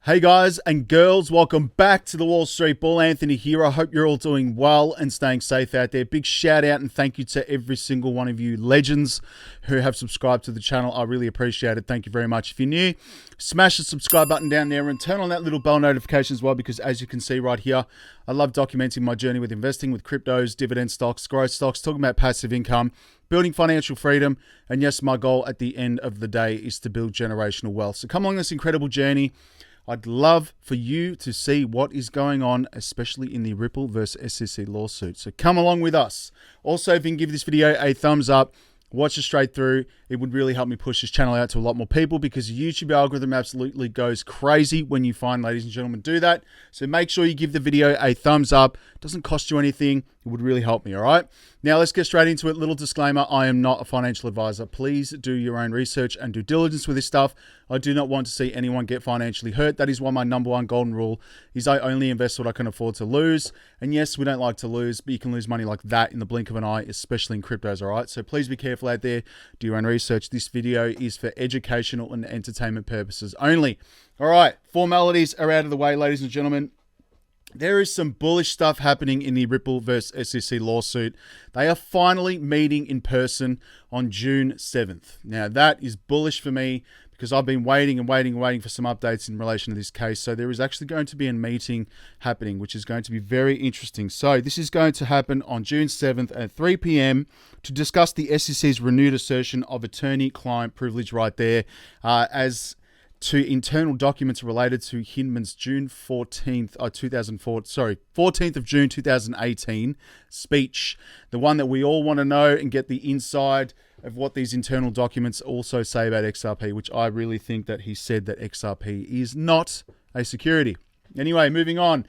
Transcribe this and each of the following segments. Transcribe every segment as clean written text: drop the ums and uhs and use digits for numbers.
Hey guys and girls, welcome back to the Wall Street Bull. Anthony here. I hope you're all doing well and staying safe out there. Big shout out and thank you to every single one of you legends who have subscribed to the channel. I really appreciate it. Thank you very much. If you're new, smash the subscribe button down there and turn on that little bell notification as well, because as you can see right here, I love documenting my journey with investing, with cryptos, dividend stocks, growth stocks, talking about passive income, building financial freedom, and yes, my goal at the end of the day is to build generational wealth. So come along this incredible journey. I'd love for you to see what is going on, especially in the Ripple versus SEC lawsuit. So come along with us. Also, if you can give this video a thumbs up, watch it straight through. It would really help me push this channel out to a lot more people, because the YouTube algorithm absolutely goes crazy when you find, ladies and gentlemen, do that. So make sure you give the video a thumbs up. It doesn't cost you anything. It would really help me, all right? Now, let's get straight into it. Little disclaimer, I am not a financial advisor. Please do your own research and due diligence with this stuff. I do not want to see anyone get financially hurt. That is why my number one golden rule is I only invest what I can afford to lose. And yes, we don't like to lose, but you can lose money like that in the blink of an eye, especially in cryptos, all right? So please be careful out there. Do your own research. This video is for educational and entertainment purposes only. All right, formalities are out of the way, ladies and gentlemen. There is some bullish stuff happening in the Ripple versus SEC lawsuit. They are finally meeting in person on June 7th. Now, that is bullish for me because I've been waiting for some updates in relation to this case. So there is actually going to be a meeting happening, which is going to be very interesting. So this is going to happen on June 7th at 3 p.m. to discuss the SEC's renewed assertion of attorney-client privilege right there, as to internal documents related to Hinman's June 14th of June 2018 speech, the one that we all want to know and get the inside of what these internal documents also say about XRP, which I really think that he said that XRP is not a security. Anyway, moving on.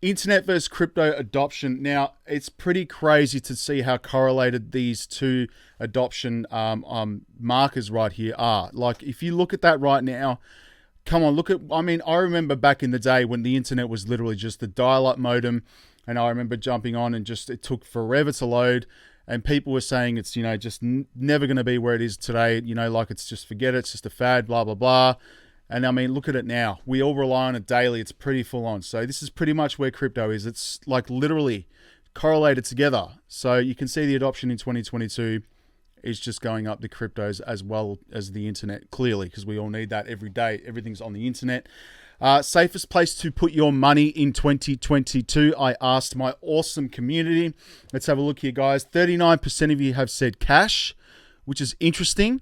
Internet versus crypto adoption. Now, it's pretty crazy to see how correlated these two adoption markers right here are. Like, if you look at that right now, come on, I remember back in the day when the internet was literally just the dial-up modem, and I remember jumping on and it took forever to load, and people were saying it's, just never going to be where it is today, like it's just forget it, it's just a fad, blah, blah, blah. And I mean, look at it now. We all rely on it daily. It's pretty full on. So this is pretty much where crypto is. It's like literally correlated together. So you can see the adoption in 2022 is just going up to cryptos as well as the internet, clearly, because we all need that every day. Everything's on the internet. Safest place to put your money in 2022. I asked my awesome community. Let's have a look here, guys. 39% of you have said cash, which is interesting.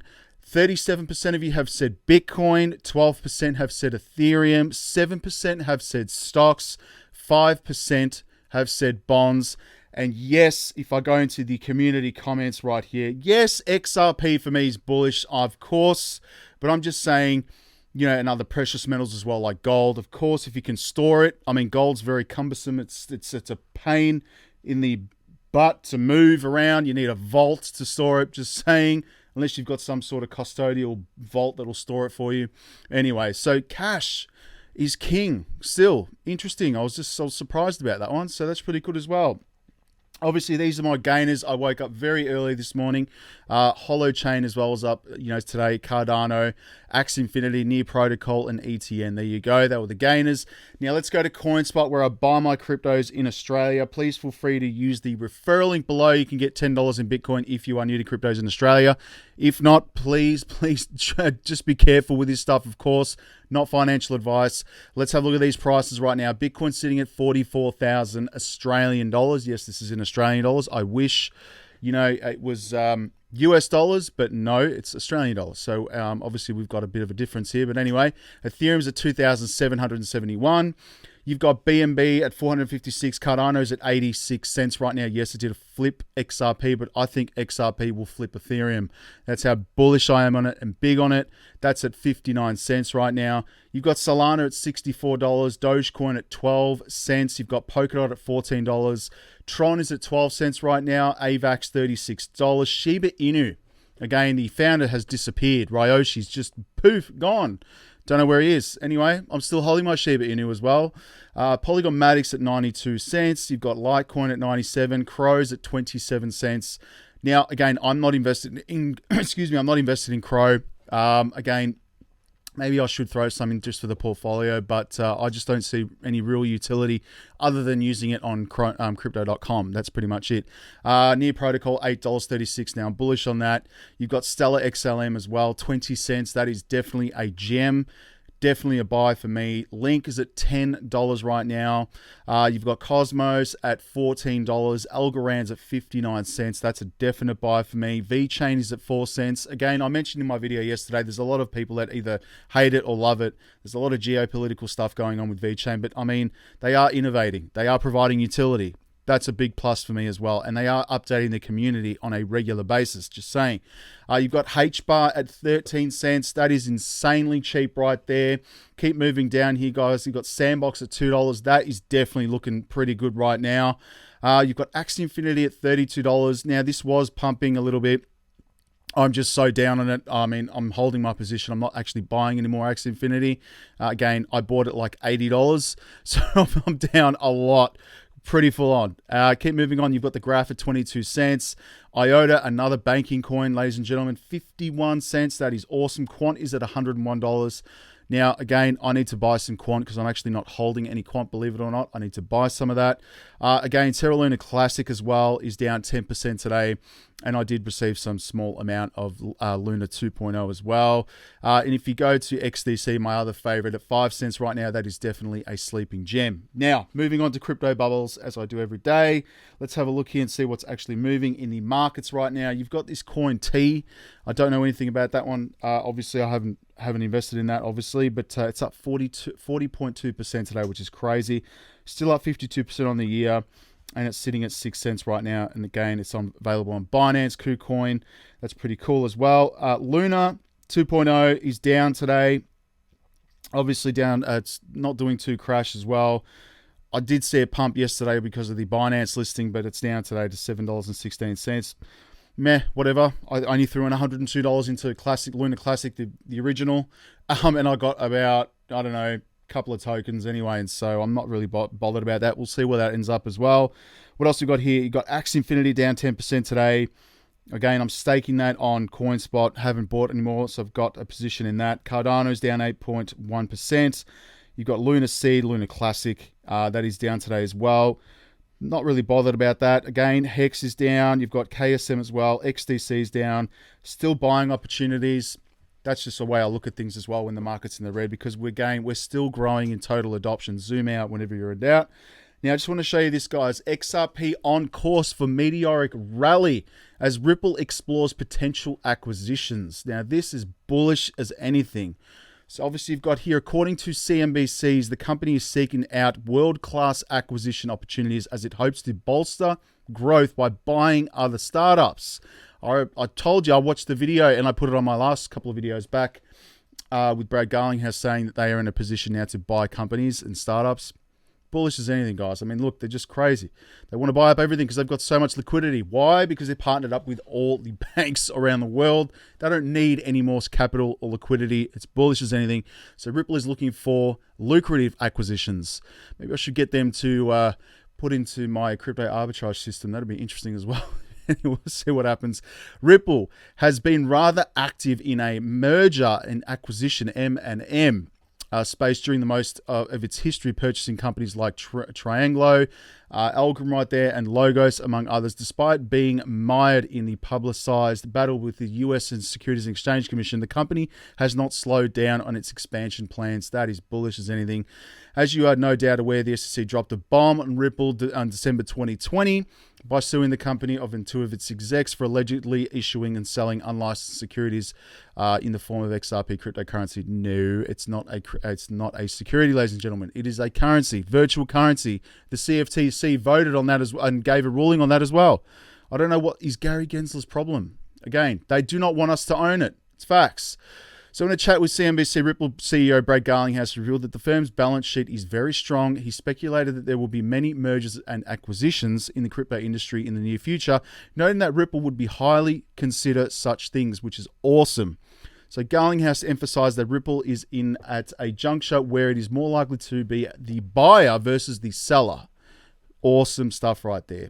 37% of you have said Bitcoin, 12% have said Ethereum, 7% have said stocks, 5% have said bonds. And yes, if I go into the community comments right here, yes, XRP for me is bullish, of course, but I'm just saying, and other precious metals as well, like gold, of course, if you can store it. I mean, gold's very cumbersome. It's a pain in the butt to move around. You need a vault to store it, just saying. Unless you've got some sort of custodial vault that'll store it for you. Anyway, so cash is king still. Interesting. I was so surprised about that one. So that's pretty good as well. Obviously, these are my gainers. I woke up very early this morning. Holochain as well as up, today. Cardano, Axie Infinity, Near Protocol, and ETN. There you go. They were the gainers. Now let's go to Coinspot, where I buy my cryptos in Australia. Please feel free to use the referral link below. You can get $10 in Bitcoin if you are new to cryptos in Australia. If not, please just be careful with this stuff, of course. Not financial advice. Let's have a look at these prices right now. Bitcoin sitting at 44,000 Australian dollars. Yes, this is in Australian dollars. I wish, it was US dollars, but no, it's Australian dollars. So obviously we've got a bit of a difference here. But anyway, Ethereum's at 2,771. You've got BNB at 456. Cardano's at 86 cents right now. Yes, it did a flip XRP, but I think XRP will flip Ethereum. That's how bullish I am on it and big on it. That's at 59 cents right now. You've got Solana at $64. Dogecoin at 12 cents. You've got Polkadot at $14. Tron is at 12 cents right now. AVAX $36. Shiba Inu. Again, the founder has disappeared. Ryoshi's just poof, gone. Don't know where he is. Anyway, I'm still holding my Shiba Inu as well. Polygon Matic at 92 cents. You've got Litecoin at 97. Crow's at 27 cents. Now, again, I'm not invested in, I'm not invested in Crow. Again, Maybe I should throw some in just for the portfolio, but I just don't see any real utility other than using it on crypto.com. That's pretty much it. Near Protocol, $8.36 now. I'm bullish on that. You've got Stellar XLM as well, 20 cents. That is definitely a gem. Definitely a buy for me. Link is at $10 right now. You've got Cosmos at $14. Algorand's at 59 cents. That's a definite buy for me. VeChain is at 4 cents. Again, I mentioned in my video yesterday, there's a lot of people that either hate it or love it. There's a lot of geopolitical stuff going on with VeChain, but I mean, they are innovating. They are providing utility. That's a big plus for me as well. And they are updating the community on a regular basis, just saying. You've got HBAR at 13 cents. That is insanely cheap right there. Keep moving down here, guys. You've got Sandbox at $2. That is definitely looking pretty good right now. You've got Axie Infinity at $32. Now, this was pumping a little bit. I'm just so down on it. I mean, I'm holding my position. I'm not actually buying any more Axie Infinity. Again, I bought it like $80. So I'm down a lot. Pretty full on. Keep moving on. You've got the Graph at 22 cents. IOTA, another banking coin, ladies and gentlemen, 51 cents. That is awesome. Quant is at $101. Now, again, I need to buy some Quant because I'm actually not holding any Quant, believe it or not. I need to buy some of that. Again, Terra Luna Classic as well is down 10% today. And I did receive some small amount of Luna 2.0 as well. And if you go to XDC, my other favorite, at 5 cents right now, that is definitely a sleeping gem. Now, moving on to crypto bubbles, as I do every day. Let's have a look here and see what's actually moving in the markets right now. You've got this coin T. I don't know anything about that one. Obviously, I haven't invested in that, obviously, but it's up 40.2% today, which is crazy. Still up 52% on the year. And it's sitting at 6 cents right now. And again, it's available on Binance, KuCoin. That's pretty cool as well. Luna 2.0 is down today. Obviously down. It's not doing too crash as well. I did see a pump yesterday because of the Binance listing, but it's down today to $7.16. Meh, whatever. I only threw in $102 into Classic Luna Classic, the original. And I got about, I don't know, couple of tokens anyway, and so I'm not really bothered about that. We'll see where that ends up as well. What else we got here? You got Axie Infinity down 10% today. Again, I'm staking that on Coinspot. Haven't bought anymore, so I've got a position in that. Cardano's down 8.1%. You've got Luna Seed, Luna Classic. That is down today as well. Not really bothered about that. Again, Hex is down. You've got KSM as well. XDC is down. Still buying opportunities. That's just the way I look at things as well when the market's in the red, because we're still growing in total adoption. Zoom out whenever you're in doubt. Now, I just want to show you this, guys. XRP on course for Meteoric rally as Ripple explores potential acquisitions. Now, this is bullish as anything. So obviously you've got here, according to CNBC's, the company is seeking out world-class acquisition opportunities as it hopes to bolster growth by buying other startups. I told you, I watched the video and I put it on my last couple of videos back with Brad Garlinghouse saying that they are in a position now to buy companies and startups. Bullish as anything, guys. I mean, look, they're just crazy. They want to buy up everything because they've got so much liquidity. Why? Because they're partnered up with all the banks around the world. They don't need any more capital or liquidity. It's bullish as anything. So Ripple is looking for lucrative acquisitions. Maybe I should get them to put into my crypto arbitrage system. That'd be interesting as well. We'll see what happens. Ripple has been rather active in a merger and acquisition, M&M, space during the most of its history, purchasing companies like Trianglo, Algorand right there, and Logos, among others. Despite being mired in the publicized battle with the US Securities and Exchange Commission, the company has not slowed down on its expansion plans. That is bullish as anything. As you are no doubt aware, the SEC dropped a bomb on Ripple on December 2020 by suing the company and two of its execs for allegedly issuing and selling unlicensed securities in the form of XRP cryptocurrency. No, it's not a security, ladies and gentlemen. It is a currency, virtual currency. The CFTC voted on that and gave a ruling on that as well. I don't know what is Gary Gensler's problem. Again, they do not want us to own it. It's facts. So in a chat with CNBC, Ripple CEO Brad Garlinghouse revealed that the firm's balance sheet is very strong. He speculated that there will be many mergers and acquisitions in the crypto industry in the near future, noting that Ripple would be highly consider such things, which is awesome. So Garlinghouse emphasized that Ripple is at a juncture where it is more likely to be the buyer versus the seller. Awesome stuff right there.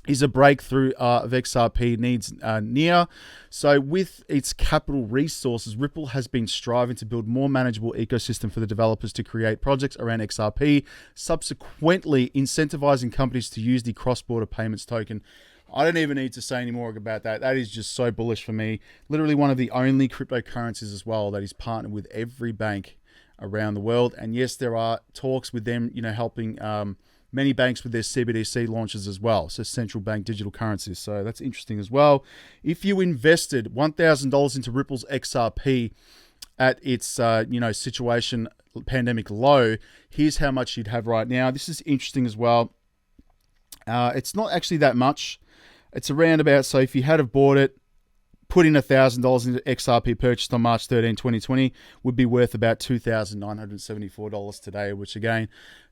is a breakthrough of XRP needs near. So with its capital resources, Ripple has been striving to build more manageable ecosystem for the developers to create projects around XRP, subsequently incentivizing companies to use the cross-border payments token. I don't even need to say any more about that. That is just so bullish for me. Literally one of the only cryptocurrencies as well that is partnered with every bank around the world. And yes, there are talks with them, helping many banks with their CBDC launches as well. So central bank digital currencies. So that's interesting as well. If you invested $1,000 into Ripple's XRP at its, situation pandemic low, here's how much you'd have right now. This is interesting as well. It's not actually that much. It's around about, so if you had have bought it, put in $1,000 into XRP purchased on March 13, 2020, would be worth about $2,974 today, which again,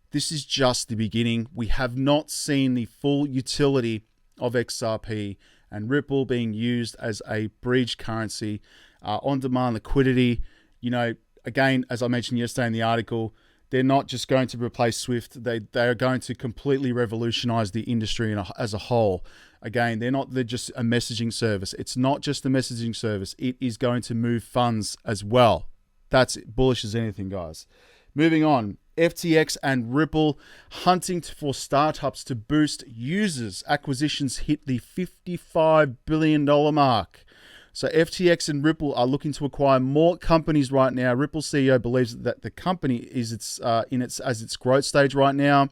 this is just the beginning. We have not seen the full utility of XRP and Ripple being used as a bridge currency, on-demand liquidity. Again, as I mentioned yesterday in the article, they're not just going to replace Swift. They are going to completely revolutionize the industry as a whole. Again, they're just a messaging service. It's not just a messaging service. It is going to move funds as well. That's bullish as anything, guys. Moving on. FTX and Ripple hunting for startups to boost users. Acquisitions hit the $55 billion mark. So FTX and Ripple are looking to acquire more companies right now. Ripple CEO believes that the company is its growth stage right now.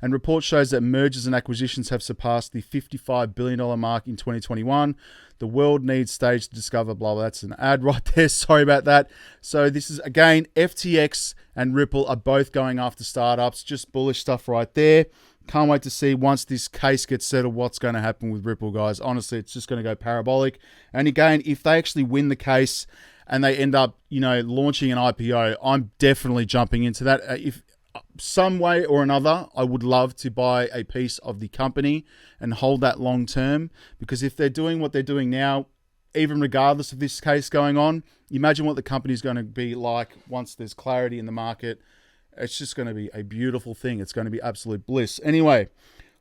And report shows that mergers and acquisitions have surpassed the $55 billion mark in 2021. The world needs stage to discover, blah, blah. That's an ad right there. Sorry about that. So this is, again, FTX and Ripple are both going after startups. Just bullish stuff right there. Can't wait to see once this case gets settled what's going to happen with Ripple, guys. Honestly, it's just going to go parabolic. And again, if they actually win the case and they end up, launching an IPO, I'm definitely jumping into that. If some way or another, I would love to buy a piece of the company and hold that long term, because if they're doing what they're doing now, even regardless of this case going on, imagine what the company is going to be like once there's clarity in the market. It's just going to be a beautiful thing. It's going to be absolute bliss. Anyway,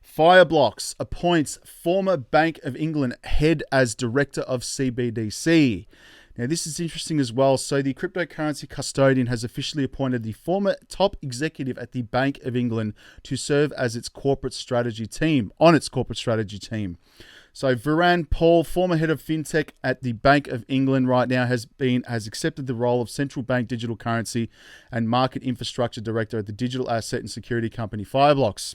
Fireblocks appoints former Bank of England head as director of CBDC. Now, this is interesting as well. So the cryptocurrency custodian has officially appointed the former top executive at the Bank of England to serve as its corporate strategy team, So Viran Paul, former head of fintech at the Bank of England right now, has accepted the role of central bank digital currency and market infrastructure director at the digital asset and security company Fireblocks.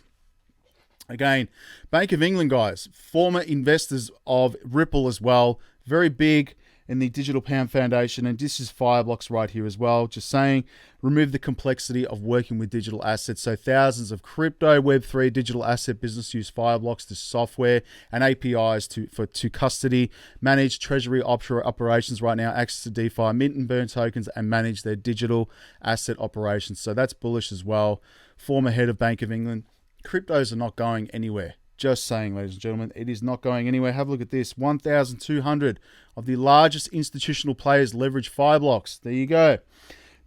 Again, Bank of England, guys, former investors of Ripple as well, very big in the Digital Pound Foundation, and this is Fireblocks right here as well. Just saying, remove the complexity of working with digital assets. So thousands of crypto, Web3, digital asset business use Fireblocks to software and APIs to custody, manage treasury operations right now, access to DeFi, mint and burn tokens, and manage their digital asset operations. So that's bullish as well. Former head of Bank of England. Cryptos are not going anywhere. Just saying, ladies and gentlemen, it is not going anywhere. Have a look at this. 1,200 of the largest institutional players leverage Fireblocks. There you go.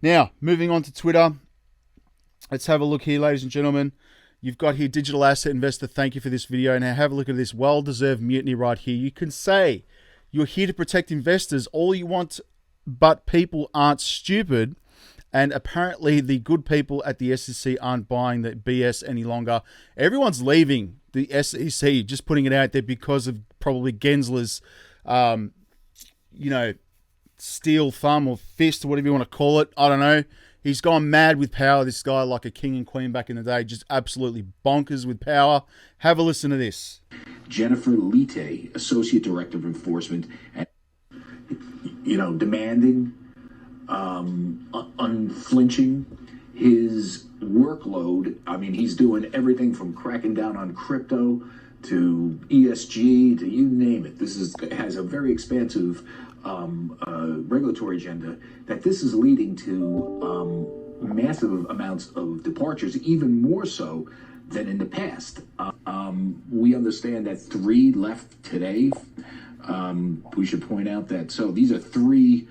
Now, moving on to Twitter. Let's have a look here, ladies and gentlemen. You've got here Digital Asset Investor. Thank you for this video. Now, have a look at this well-deserved mutiny right here. You can say you're here to protect investors all you want, but people aren't stupid. And apparently the good people at the SEC aren't buying the BS any longer. Everyone's leaving the SEC, just putting it out there because of probably Gensler's, steel thumb or fist or whatever you want to call it. I don't know. He's gone mad with power, this guy, like a king and queen back in the day, just absolutely bonkers with power. Have a listen to this. Jennifer Lite, Associate Director of Enforcement, and, demanding, unflinching, his workload. I mean, he's doing everything from cracking down on crypto to ESG to you name it. This has a very expansive regulatory agenda that this is leading to massive amounts of departures, even more so than in the past. We understand that 3 left today. We should point out that, so these are 3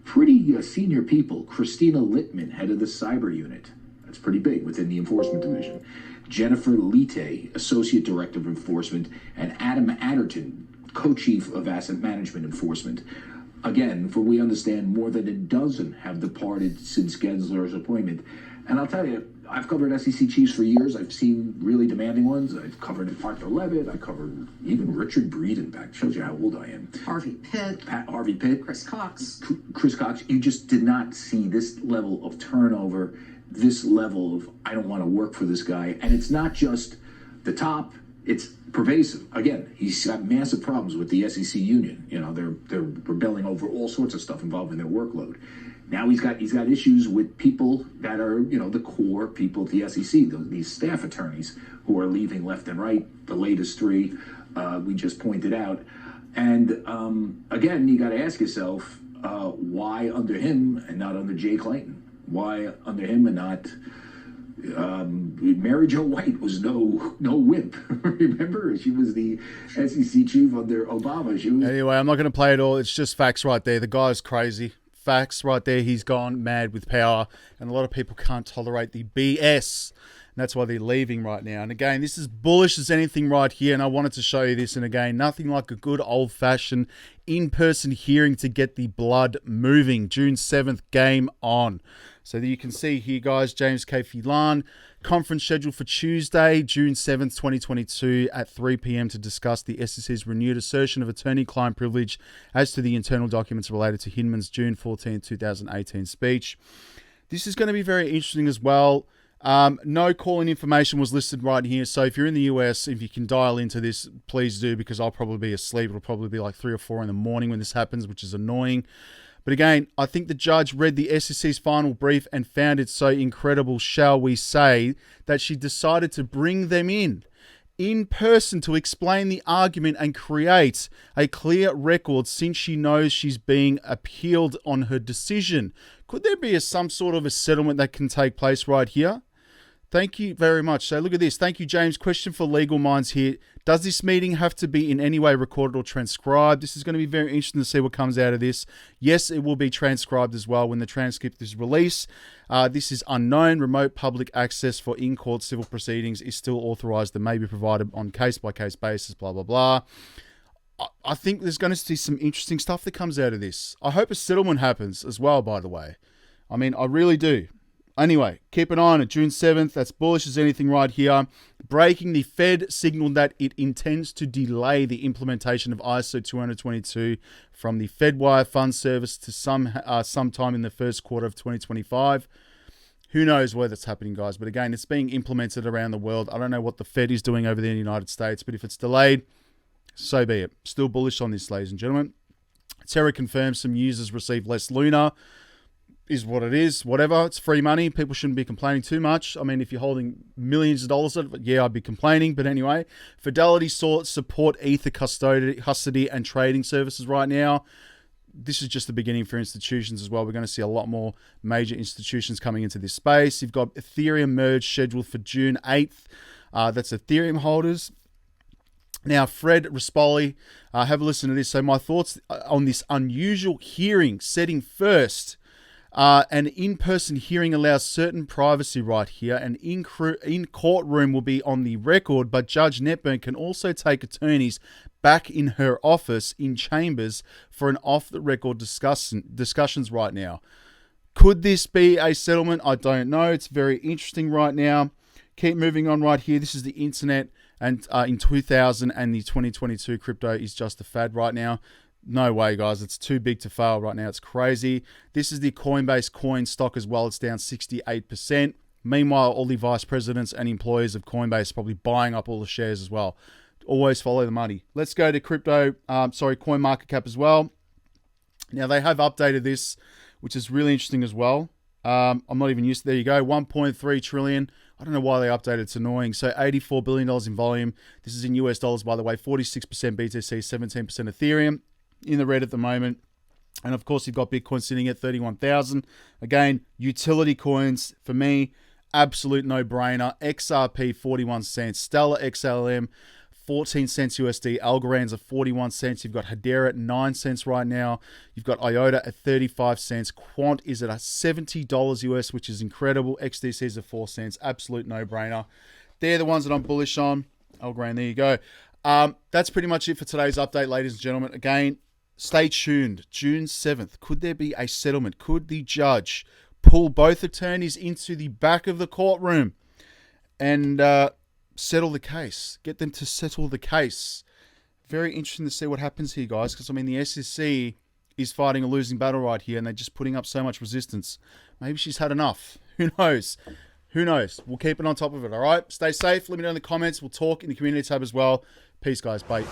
pretty senior people. Christina Littman, head of the cyber unit. That's pretty big within the enforcement division. Jennifer Lite, Associate Director of Enforcement, and Adam Adderton, Co-Chief of Asset Management Enforcement. Again, for we understand, more than a dozen have departed since Gensler's appointment. And I'll tell you, I've covered SEC chiefs for years. I've seen really demanding ones. I've covered Arthur Levitt. I covered even Richard Breeden back. Shows you how old I am. Harvey Pitt. Harvey Pitt. Chris Cox. Chris Cox. You just did not see this level of turnover, this level of, I don't want to work for this guy. And it's not just the top. It's pervasive. Again, he's got massive problems with the SEC union. You know, they're rebelling over all sorts of stuff involving their workload. Now he's got issues with people that are, you know, the core people at the SEC, these staff attorneys who are leaving left and right. The latest three we just pointed out. And again, you got to ask yourself, why under him and not under Jay Clayton? Why under him and not Mary Jo White was no wimp. Remember, she was the SEC chief under Obama. Anyway, I'm not going to play it all. It's just facts right there. The guy's crazy. Facts right there. He's gone mad with power, and a lot of people can't tolerate the BS. And that's why they're leaving right now. And again, this is bullish as anything right here. And I wanted to show you this. And again, nothing like a good old-fashioned in-person hearing to get the blood moving. June 7th, game on. So that you can see here, guys, James K. Phelan, conference scheduled for Tuesday, June 7th, 2022 at 3 p.m. to discuss the SEC's renewed assertion of attorney-client privilege as to the internal documents related to Hinman's June 14, 2018 speech. This is going to be very interesting as well. No call-in information was listed right here. So if you're in the US, if you can dial into this, please do, because I'll probably be asleep. It'll probably be like 3 or 4 in the morning when this happens, which is annoying. But again, I think the judge read the SEC's final brief and found it so incredible, shall we say, that she decided to bring them in person to explain the argument and create a clear record, since she knows she's being appealed on her decision. Could there be some sort of a settlement that can take place right here? Thank you very much. So look at this. Thank you, James. Question for legal minds here. Does this meeting have to be in any way recorded or transcribed? This is going to be very interesting to see what comes out of this. Yes, it will be transcribed as well when the transcript is released. This is unknown. Remote public access for in-court civil proceedings is still authorized and may be provided on case-by-case basis, blah, blah, blah. I think there's going to be some interesting stuff that comes out of this. I hope a settlement happens as well, by the way. I mean, I really do. Anyway, keep an eye on it. June 7th, that's bullish as anything right here. Breaking, the Fed signaled that it intends to delay the implementation of ISO 222 from the FedWire Fund Service to sometime in the first quarter of 2025. Who knows where that's happening, guys? But again, it's being implemented around the world. I don't know what the Fed is doing over there in the United States, but if it's delayed, so be it. Still bullish on this, ladies and gentlemen. Terra confirms some users receive less Luna. Is what it is, whatever. It's free money. People shouldn't be complaining too much. I mean, if you're holding millions of dollars of it, yeah, I'd be complaining. But anyway, Fidelity support Ether custody and trading services right now. This is just the beginning for institutions as well. We're going to see a lot more major institutions coming into this space. You've got Ethereum merge scheduled for June 8th. That's Ethereum holders. Now, Fred Rispoli, have a listen to this. So my thoughts on this unusual hearing setting first. An in-person hearing allows certain privacy right here, and in courtroom will be on the record, but Judge Netburn can also take attorneys back in her office in chambers for an off-the-record discussions right now. Could this be a settlement? I don't know. It's very interesting right now. Keep moving on right here. This is the internet, and in 2000 and the 2022 crypto is just a fad right now. No way, guys. It's too big to fail right now. It's crazy. This is the Coinbase coin stock as well. It's down 68%. Meanwhile, all the vice presidents and employees of Coinbase are probably buying up all the shares as well. Always follow the money. Let's go to CoinMarketCap as well. Now, they have updated this, which is really interesting as well. I'm not even used to. There you go. 1.3 trillion. I don't know why they updated. It's annoying. So $84 billion in volume. This is in US dollars, by the way. 46% BTC, 17% Ethereum. In the red at the moment. And of course, you've got Bitcoin sitting at 31,000. Again, utility coins, for me, absolute no-brainer. XRP, 41 cents. Stellar XLM, 14 cents USD. Algorand's at 41 cents. You've got Hedera at 9 cents right now. You've got IOTA at 35 cents. Quant is at $70 US, which is incredible. XDC is at 4 cents. Absolute no-brainer. they're the ones that I'm bullish on. Oh, grand, there you go. That's pretty much it for today's update, ladies and gentlemen. Again, stay tuned. June 7th. Could there be a settlement? Could the judge pull both attorneys into the back of the courtroom and settle the case? Get them to settle the case. Very interesting to see what happens here, guys, because, I mean, the SEC is fighting a losing battle right here, and they're just putting up so much resistance. Maybe she's had enough. Who knows? Who knows? We'll keep it on top of it, all right? Stay safe. Let me know in the comments. We'll talk in the community tab as well. Peace, guys. Bye.